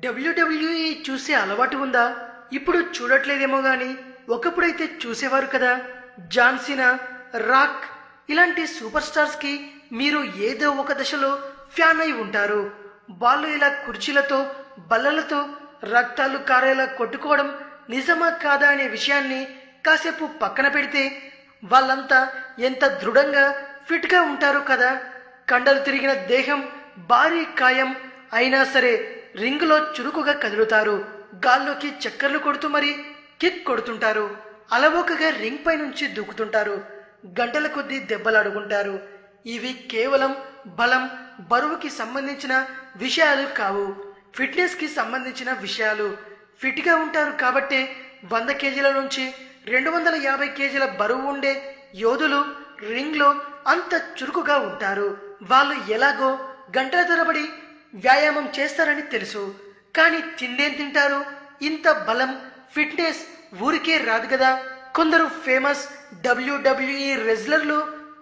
WWE చూసే అలవాటు ఉందా? ఇప్పుడు చూడట్లేదేమో గాని ఒకప్పుడైతే చూసేవారు కదా. జాన్ సీనా, రాక్ ఇలాంటి సూపర్ స్టార్స్ కి మీరు ఏదో ఒక దశలో ఫ్యాన్ అయి ఉంటారు. వాళ్ళు ఇలా కుర్చీలతో బల్లలతో రక్తాలు కారేలా కొట్టుకోవడం నిజమా కాదా అనే విషయాన్ని కాసేపు పక్కన పెడితే వాళ్ళంతా ఎంత దృఢంగా ఫిట్ గా ఉంటారు కదా. కండలు తిరిగిన దేహం, భారీ కాయం అయినా సరే రింగులో చురుకుగా కదులుతారు. గాల్లోకి చక్కర్లు కొడుతూ మరి కిక్ కొడుతుంటారు. అలవోకగా రింగ్ పై నుంచి దూకుతుంటారు. గంటల కొద్దీ దెబ్బలాడుకుంటారు. ఇవి కేవలం బలం, బరువుకి సంబంధించిన విషయాలు కావు, ఫిట్నెస్ కి సంబంధించిన విషయాలు. ఫిట్ గా ఉంటారు కాబట్టే 100 కేజీల నుంచి 250 కేజీల బరువు ఉండే యోధులు రింగ్ లో అంత చురుకుగా ఉంటారు. వాళ్ళు ఎలాగో గంటల తరబడి వ్యాయామం చేస్తారని తెలుసు. కానీ తిండేం తింటారు? ఇంత బలం, ఫిట్నెస్ ఊరికే రాదు కదా. కొందరు ఫేమస్ డబ్ల్యూడబ్ల్యూఈ రెజ్లర్లు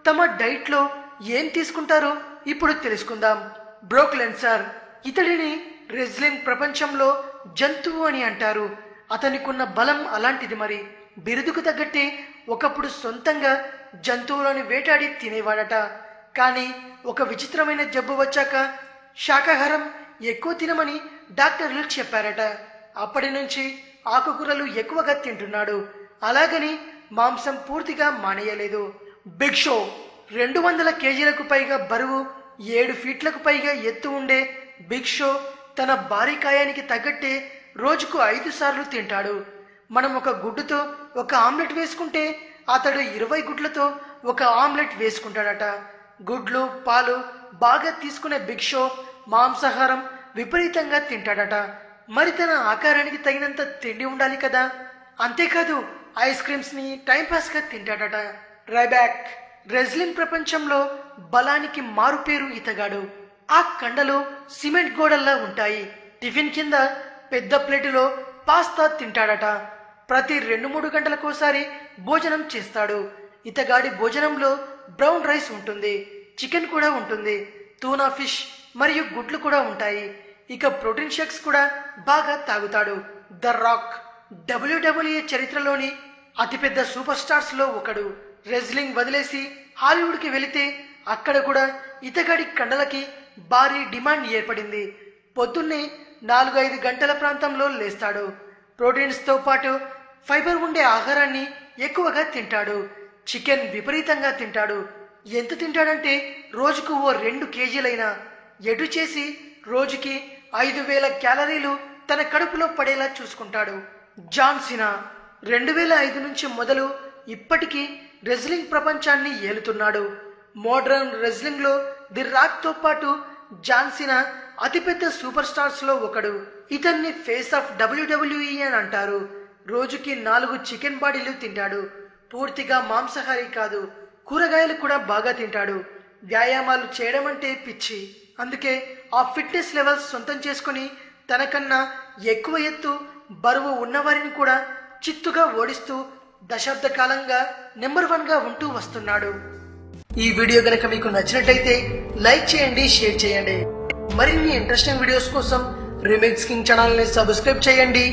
తమ డైట్ లో ఏం తీసుకుంటారో ఇప్పుడు తెలుసుకుందాం. బ్రోక్ లెన్సర్, ఇతడిని రెజ్లింగ్ ప్రపంచంలో జంతువు అని అంటారు. అతనికున్న బలం అలాంటిది. మరి బిరుదుకు తగ్గట్టే ఒకప్పుడు సొంతంగా జంతువులను వేటాడి తినేవాడట. కానీ ఒక విచిత్రమైన జబ్బు వచ్చాక శాకాహారం ఎక్కువ తినమని డాక్టర్లు చెప్పారట. అప్పటి నుంచి ఆకుకూరలు ఎక్కువగా తింటున్నాడు. అలాగని మాంసం పూర్తిగా మానేయలేదు. బిగ్ షో 200 కేజీలకు పైగా బరువు, 7 ఫీట్లకు పైగా ఎత్తు ఉండే బిగ్ షో తన భారీ కాయానికి తగ్గట్టే రోజుకు 5 సార్లు తింటాడు. మనం ఒక గుడ్డుతో ఒక ఆమ్లెట్ వేసుకుంటే అతడు 20 గుడ్లతో ఒక ఆమ్లెట్ వేసుకుంటాడట. గుడ్లు, పాలు బాగా తీసుకునే బిగ్ షో మాంసాహారం విపరీతంగా తింటాడట. మరి తన ఆకారానికి తగినంత తిండి ఉండాలి కదా. అంతేకాదు ఐస్ క్రీమ్స్ ని టైంపాస్ గా తింటాడట. రైబ్యాక్ రెజ్లింగ్ ప్రపంచంలో బలానికి మారుపేరు ఇతగాడు. ఆ కండలు సిమెంట్ గోడల్లా ఉంటాయి. టిఫిన్ కింద పెద్ద ప్లేటులో పాస్తా తింటాడట. ప్రతి 2-3 గంటలకోసారి భోజనం చేస్తాడు. ఇతగాడి భోజనంలో బ్రౌన్ రైస్ ఉంటుంది, చికెన్ కూడా ఉంటుంది, టూనా ఫిష్ మరియు గుడ్లు కూడా ఉంటాయి. ఇక ప్రోటీన్ షేక్స్ కూడా బాగా తాగుతాడు. ద రాక్ డబ్ల్యూడబ్ల్యూఈ చరిత్రలోని అతిపెద్ద సూపర్ స్టార్స్ లో ఒకడు. రెజ్లింగ్ వదిలేసి హాలీవుడ్ కి వెళితే అక్కడ కూడా ఇతగాడి కండలకి భారీ డిమాండ్ ఏర్పడింది. పొద్దున్నే 4-5 గంటల ప్రాంతంలో లేస్తాడు. ప్రోటీన్స్ తో పాటు ఫైబర్ ఉండే ఆహారాన్ని ఎక్కువగా తింటాడు. చికెన్ విపరీతంగా తింటాడు. ఎంత తింటాడంటే రోజుకు ఓ 2 కేజీలైనా ఎటు చేసి రోజుకి 5000 క్యాలరీలు తన కడుపులో పడేలా చూసుకుంటాడు. జాన్ సీనా 2005 నుంచి మొదలు ఇప్పటికీ రెజ్లింగ్ ప్రపంచాన్ని ఏలుతున్నాడు. మోడర్న్ రెజ్లింగ్ లో ది రాక్ తో పాటు జాన్ సీనా అతిపెద్ద సూపర్ స్టార్స్ లో ఒకడు. ఇతన్ని ఫేస్ ఆఫ్ డబ్ల్యూడబ్ల్యూఈ అని అంటారు. రోజుకి 4 చికెన్ బాడీలు తింటాడు. పూర్తిగా మాంసాహారి కాదు, కూరగాయలు కూడా బాగా తింటాడు. వ్యాయామాలు చేయడం అంటే పిచ్చి. అందుకే ఆ ఫిట్నెస్ లెవెల్స్ సొంతం చేసుకుని తనకన్నా ఎక్కువ ఎత్తు, బరువు ఉన్నవారిని కూడా చిత్తుగా ఓడిస్తూ దశాబ్ద కాలంగా నెంబర్ 1 గా ఉంటూ వస్తున్నాడు. ఈ వీడియో గనక మీకు నచ్చినట్టయితే లైక్ చేయండి, షేర్ చేయండి. మరిన్ని ఇంట్రెస్టింగ్ వీడియోస్ కోసం రీమిక్స్ కింగ్ ఛానల్ ని సబ్స్క్రైబ్ చేయండి.